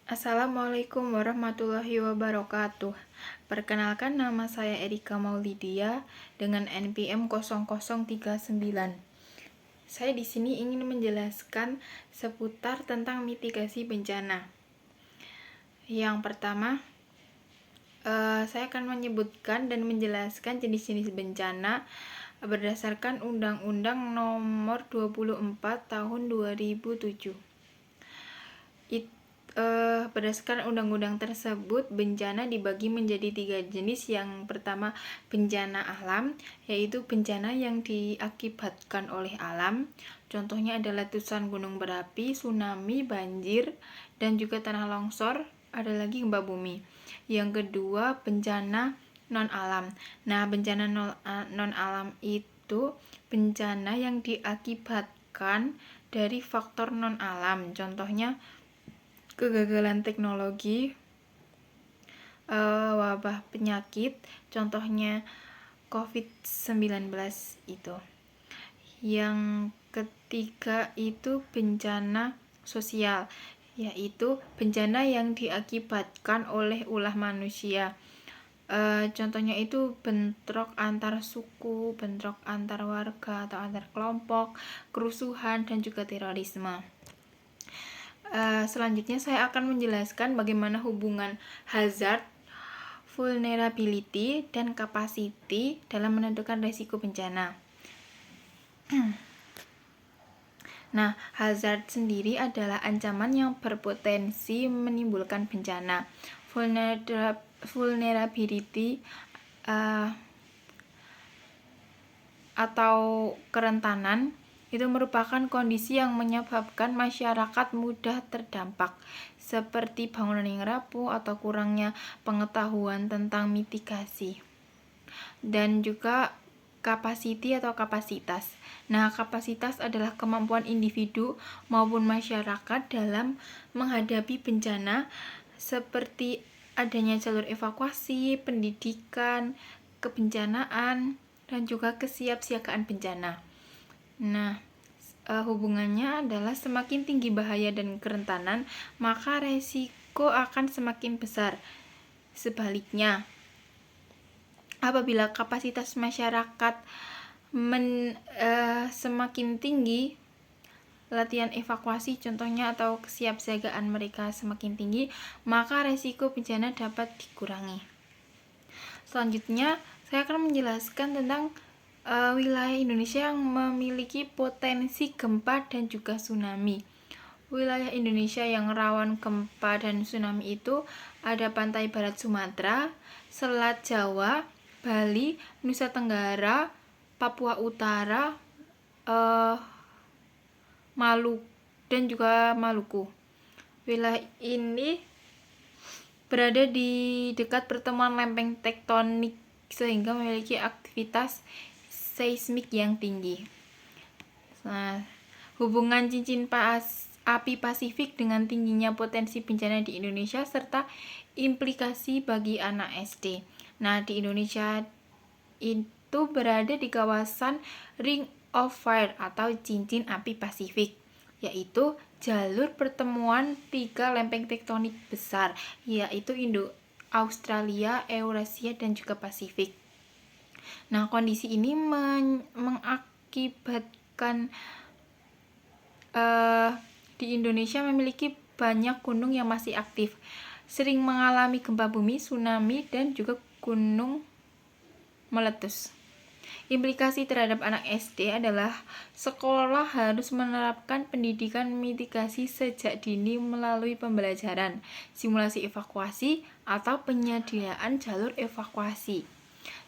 Assalamualaikum warahmatullahi wabarakatuh. Perkenalkan, nama saya Erika Maulidia dengan NPM 0039. Saya di sini ingin menjelaskan seputar tentang mitigasi bencana. Yang pertama, saya akan menyebutkan dan menjelaskan jenis-jenis bencana berdasarkan Undang-Undang Nomor 24 Tahun 2007. Berdasarkan undang-undang tersebut, bencana dibagi menjadi 3 jenis. Yang pertama, bencana alam, yaitu bencana yang diakibatkan oleh alam. Contohnya adalah letusan gunung berapi, tsunami, banjir, dan juga tanah longsor. Ada lagi gempa bumi. Yang kedua, bencana non-alam. Nah, bencana non-alam itu bencana yang diakibatkan dari faktor non-alam. Contohnya kegagalan teknologi, wabah penyakit, contohnya COVID-19 itu. Yang ketiga itu bencana sosial, yaitu bencana yang diakibatkan oleh ulah manusia. Contohnya itu bentrok antar suku, bentrok antar warga atau antar kelompok, kerusuhan, dan juga terorisme. Selanjutnya saya akan menjelaskan bagaimana hubungan hazard, vulnerability, dan capacity dalam menentukan risiko bencana. Nah, hazard sendiri adalah ancaman yang berpotensi menimbulkan bencana. Vulnerability atau kerentanan itu merupakan kondisi yang menyebabkan masyarakat mudah terdampak, seperti bangunan yang rapuh atau kurangnya pengetahuan tentang mitigasi. Dan juga capacity atau kapasitas. Nah, kapasitas adalah kemampuan individu maupun masyarakat dalam menghadapi bencana, seperti adanya jalur evakuasi, pendidikan, kebencanaan, dan juga kesiapsiagaan bencana. Nah, hubungannya adalah semakin tinggi bahaya dan kerentanan, maka resiko akan semakin besar. Sebaliknya, apabila kapasitas masyarakat semakin tinggi, latihan evakuasi contohnya atau kesiapsiagaan mereka semakin tinggi, maka resiko bencana dapat dikurangi. Selanjutnya, saya akan menjelaskan tentang wilayah Indonesia yang memiliki potensi gempa dan juga tsunami. Wilayah Indonesia yang rawan gempa dan tsunami itu ada pantai barat Sumatera, Selat Jawa, Bali, Nusa Tenggara, Papua Utara, Maluku dan juga Maluku. Wilayah ini berada di dekat pertemuan lempeng tektonik sehingga memiliki aktivitas seismik yang tinggi. Nah, hubungan cincin api Pasifik dengan tingginya potensi bencana di Indonesia serta implikasi bagi anak SD. Nah, di Indonesia itu berada di kawasan Ring of Fire atau cincin api Pasifik, yaitu jalur pertemuan 3 lempeng tektonik besar, yaitu Australia, Eurasia, dan juga Pasifik. Nah, kondisi ini mengakibatkan di Indonesia memiliki banyak gunung yang masih aktif, sering mengalami gempa bumi, tsunami, dan juga gunung meletus. Implikasi terhadap anak SD adalah sekolah harus menerapkan pendidikan mitigasi sejak dini melalui pembelajaran, simulasi evakuasi, atau penyediaan jalur evakuasi,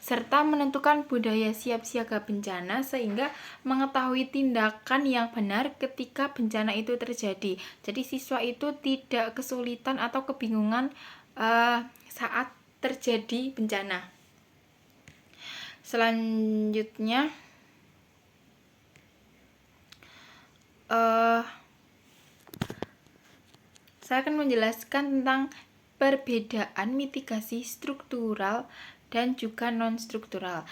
serta menentukan budaya siap siaga bencana sehingga mengetahui tindakan yang benar ketika bencana itu terjadi. Jadi siswa itu tidak kesulitan atau kebingungan saat terjadi bencana. Selanjutnya, saya akan menjelaskan tentang perbedaan mitigasi struktural dan juga non-struktural.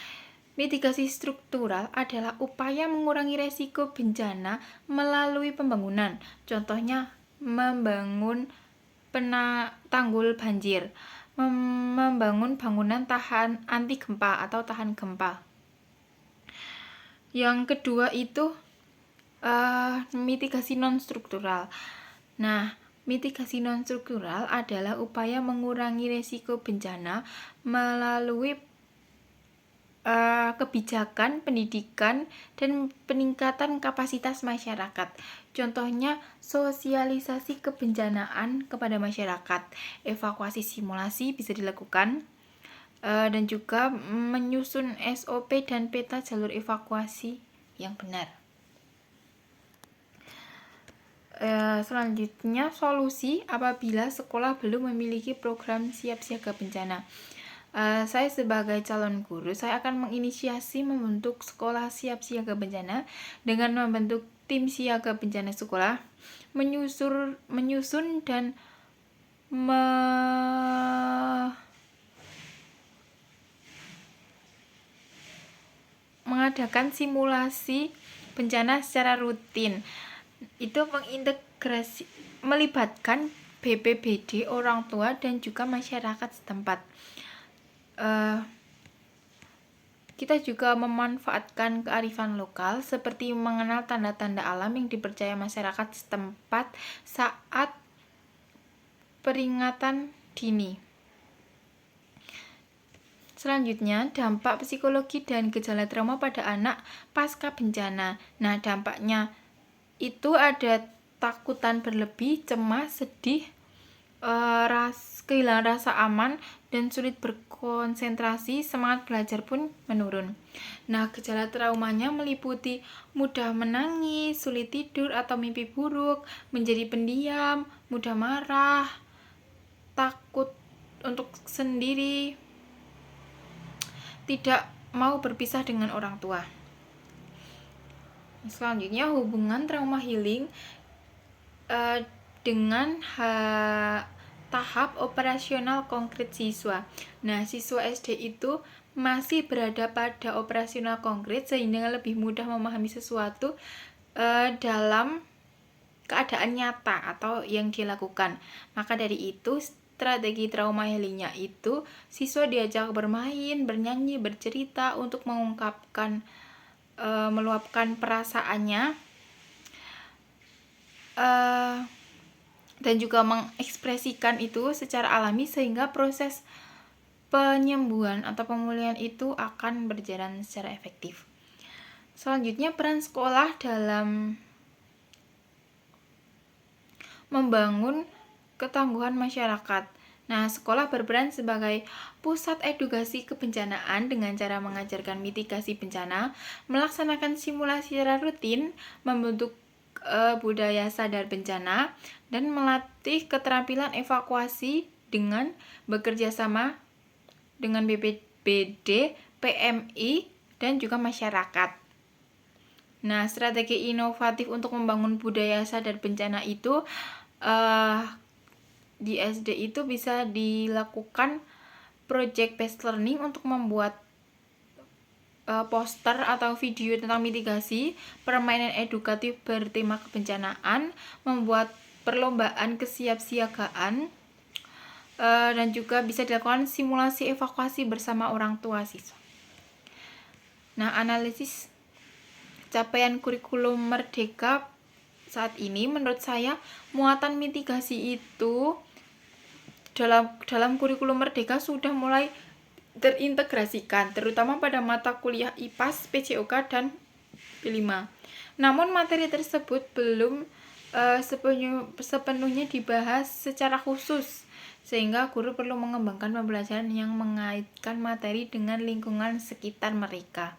Mitigasi struktural adalah upaya mengurangi resiko bencana melalui pembangunan. Contohnya, membangun tanggul banjir, membangun bangunan tahan anti gempa atau tahan gempa. Yang kedua itu mitigasi non-struktural. Nah, mitigasi non-struktural adalah upaya mengurangi risiko bencana melalui kebijakan, pendidikan, dan peningkatan kapasitas masyarakat. Contohnya, sosialisasi kebencanaan kepada masyarakat, evakuasi simulasi bisa dilakukan, dan juga menyusun SOP dan peta jalur evakuasi yang benar. Selanjutnya, solusi apabila sekolah belum memiliki program siap siaga bencana. Saya sebagai calon guru, saya akan menginisiasi membentuk sekolah siap siaga bencana dengan membentuk tim siaga bencana sekolah, menyusun dan mengadakan simulasi bencana secara rutin. Itu melibatkan BPBD, orang tua, dan juga masyarakat setempat. Kita juga memanfaatkan kearifan lokal seperti mengenal tanda-tanda alam yang dipercaya masyarakat setempat saat peringatan dini. Selanjutnya, dampak psikologi dan gejala trauma pada anak pasca bencana. Nah, dampaknya itu ada takutan berlebih, cemas, sedih, kehilangan rasa aman, dan sulit berkonsentrasi, semangat belajar pun menurun. Nah, gejala traumanya meliputi mudah menangis, sulit tidur atau mimpi buruk, menjadi pendiam, mudah marah, takut untuk sendiri, tidak mau berpisah dengan orang tua. Selanjutnya, hubungan trauma healing dengan tahap operasional konkret siswa. Nah, siswa SD itu masih berada pada operasional konkret sehingga lebih mudah memahami sesuatu dalam keadaan nyata atau yang dilakukan. Maka dari itu, strategi trauma healingnya itu siswa diajak bermain, bernyanyi, bercerita untuk mengungkapkan, meluapkan perasaannya, dan juga mengekspresikan itu secara alami sehingga proses penyembuhan atau pemulihan itu akan berjalan secara efektif. Selanjutnya, peran sekolah dalam membangun ketangguhan masyarakat. Nah, sekolah berperan sebagai pusat edukasi kebencanaan dengan cara mengajarkan mitigasi bencana, melaksanakan simulasi secara rutin, membentuk budaya sadar bencana, dan melatih keterampilan evakuasi dengan bekerja sama dengan BPBD, PMI, dan juga masyarakat. Nah, strategi inovatif untuk membangun budaya sadar bencana itu di SD itu bisa dilakukan project based learning untuk membuat poster atau video tentang mitigasi, permainan edukatif bertema kebencanaan, membuat perlombaan kesiapsiagaan, dan juga bisa dilakukan simulasi evakuasi bersama orang tua siswa. Nah, analisis capaian kurikulum Merdeka saat ini menurut saya muatan mitigasi itu dalam kurikulum Merdeka sudah mulai terintegrasikan, terutama pada mata kuliah IPAS, PJOK, dan P5. Namun materi tersebut belum sepenuhnya dibahas secara khusus, sehingga guru perlu mengembangkan pembelajaran yang mengaitkan materi dengan lingkungan sekitar mereka.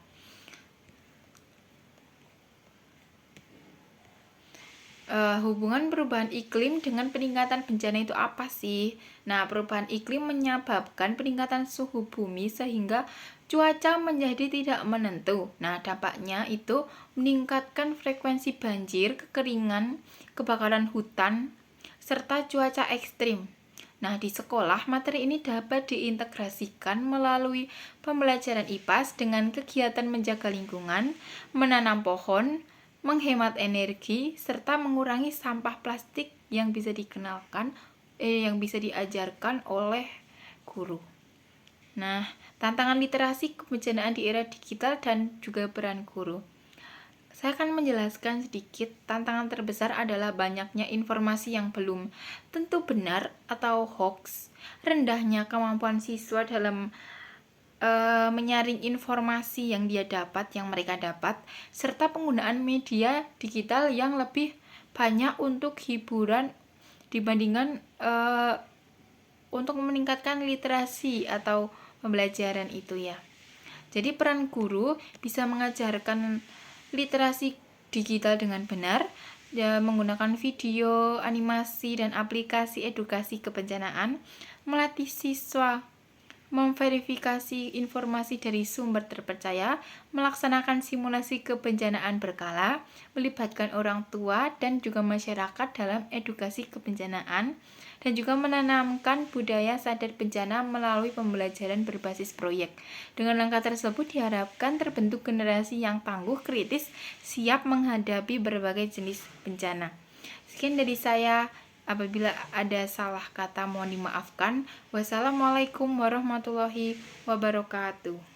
Hubungan perubahan iklim dengan peningkatan bencana itu apa sih? Nah, perubahan iklim menyebabkan peningkatan suhu bumi sehingga cuaca menjadi tidak menentu. Nah, dampaknya itu meningkatkan frekuensi banjir, kekeringan, kebakaran hutan, serta cuaca ekstrim. Nah, di sekolah materi ini dapat diintegrasikan melalui pembelajaran IPAS dengan kegiatan menjaga lingkungan, menanam pohon, menghemat energi, serta mengurangi sampah plastik yang bisa dikenalkan yang bisa diajarkan oleh guru. Nah, tantangan literasi kebencanaan di era digital dan juga peran guru. Saya akan menjelaskan sedikit. Tantangan terbesar adalah banyaknya informasi yang belum tentu benar atau hoax, rendahnya kemampuan siswa dalam menyaring informasi yang mereka dapat, serta penggunaan media digital yang lebih banyak untuk hiburan dibandingkan untuk meningkatkan literasi atau pembelajaran itu ya. Jadi peran guru bisa mengajarkan literasi digital dengan benar, menggunakan video, animasi, dan aplikasi edukasi kebencanaan, melatih siswa memverifikasi informasi dari sumber terpercaya, melaksanakan simulasi kebencanaan berkala, melibatkan orang tua dan juga masyarakat dalam edukasi kebencanaan, dan juga menanamkan budaya sadar bencana melalui pembelajaran berbasis proyek. Dengan langkah tersebut diharapkan terbentuk generasi yang tangguh, kritis, siap menghadapi berbagai jenis bencana. Sekian dari saya. Apabila ada salah kata mohon dimaafkan. Wassalamualaikum warahmatullahi wabarakatuh.